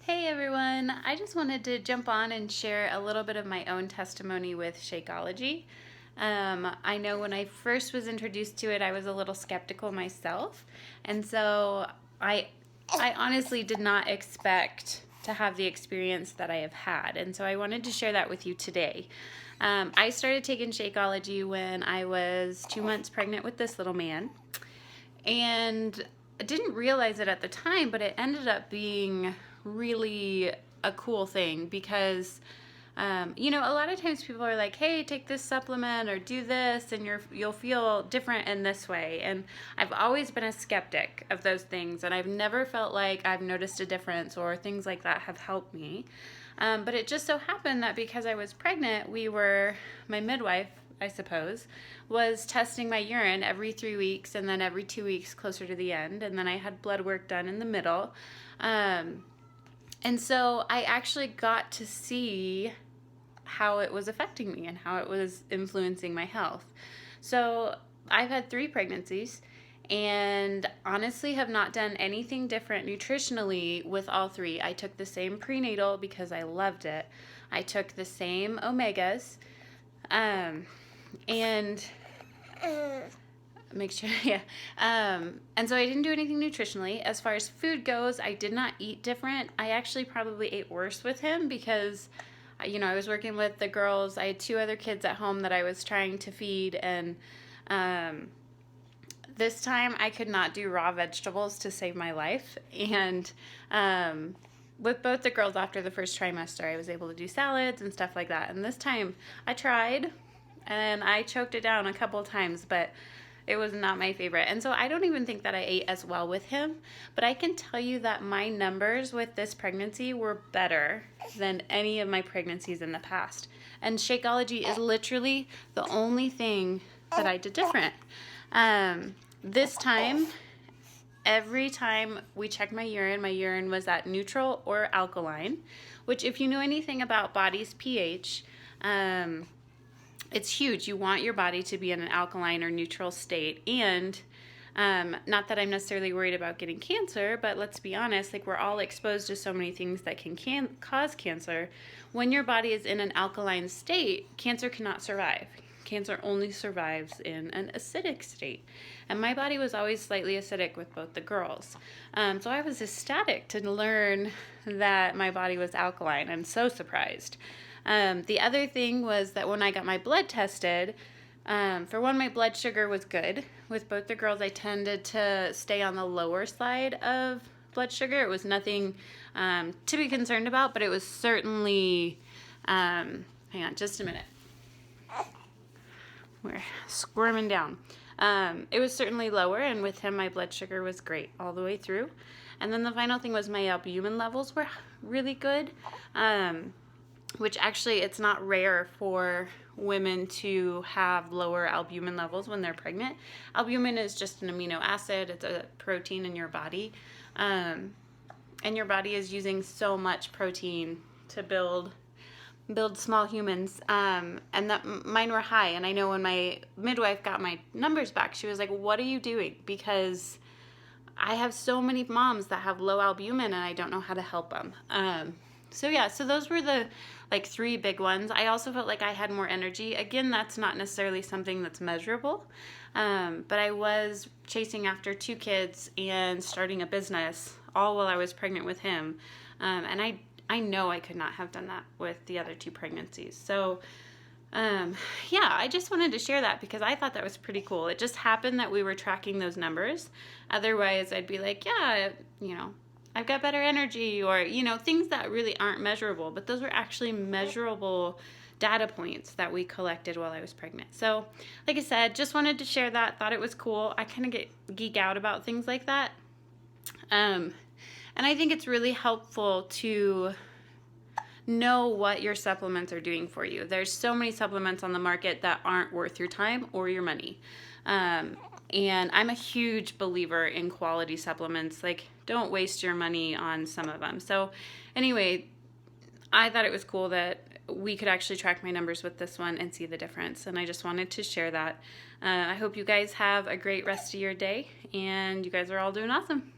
Hey everyone, I just wanted to jump on and share a little bit of my own testimony with Shakeology. I know when I first was introduced to it, I was a little skeptical myself, and so I honestly did not expect to have the experience that I have had, and so I wanted to share that with you today. I started taking Shakeology when I was 2 months pregnant with this little man, and I didn't realize it at the time, but it ended up being really a cool thing because a lot of times people are like, hey, take this supplement or do this and you'll feel different in this way. And I've always been a skeptic of those things, and I've never felt like I've noticed a difference or things like that have helped me. But it just so happened that because I was pregnant, my midwife, I suppose, was testing my urine every 3 weeks and then every 2 weeks closer to the end. And then I had blood work done in the middle. And so I actually got to see how it was affecting me and how it was influencing my health. So I've had 3 pregnancies and honestly have not done anything different nutritionally with all 3. I took the same prenatal because I loved it. I took the same omegas, and make sure, yeah. And so I didn't do anything nutritionally. As far as food goes, I did not eat different. I actually probably ate worse with him because, I was working with the girls. I had 2 other kids at home that I was trying to feed, and this time I could not do raw vegetables to save my life. And with both the girls after the first trimester, I was able to do salads and stuff like that. And this time I tried, and I choked it down a couple times, but it was not my favorite. And so I don't even think that I ate as well with him, but I can tell you that my numbers with this pregnancy were better than any of my pregnancies in the past. And Shakeology is literally the only thing that I did different. This time, every time we checked my urine was at neutral or alkaline, which if you know anything about body's pH, it's huge. You want your body to be in an alkaline or neutral state. And not that I'm necessarily worried about getting cancer, but let's be honest, like, we're all exposed to so many things that can cause cancer. When your body is in an alkaline state, cancer cannot survive. Cancer only survives in an acidic state. And my body was always slightly acidic with both the girls. So I was ecstatic to learn that my body was alkaline. I'm so surprised. The other thing was that when I got my blood tested, for one, my blood sugar was good. With both the girls, I tended to stay on the lower side of blood sugar. It was nothing to be concerned about, but it was certainly, hang on just a minute. We're squirming down. It was certainly lower, and with him, my blood sugar was great all the way through. And then the final thing was my albumin levels were really good. Which actually, it's not rare for women to have lower albumin levels when they're pregnant. Albumin is just an amino acid. It's a protein in your body. And your body is using so much protein to build small humans. And that mine were high. And I know when my midwife got my numbers back, she was like, what are you doing? Because I have so many moms that have low albumin and I don't know how to help them. So those were the 3 big ones. I also felt like I had more energy. Again, that's not necessarily something that's measurable, but I was chasing after 2 kids and starting a business all while I was pregnant with him. And I know I could not have done that with the other 2 pregnancies. So I just wanted to share that because I thought that was pretty cool. It just happened that we were tracking those numbers. Otherwise, I'd be like, yeah, I've got better energy, or, things that really aren't measurable, but those were actually measurable data points that we collected while I was pregnant. So, like I said, just wanted to share that, thought it was cool. I kind of geek out about things like that. And I think it's really helpful to know what your supplements are doing for you. There's so many supplements on the market that aren't worth your time or your money. And I'm a huge believer in quality supplements. Like, don't waste your money on some of them. So anyway, I thought it was cool that we could actually track my numbers with this one and see the difference. And I just wanted to share that. I hope you guys have a great rest of your day, and you guys are all doing awesome.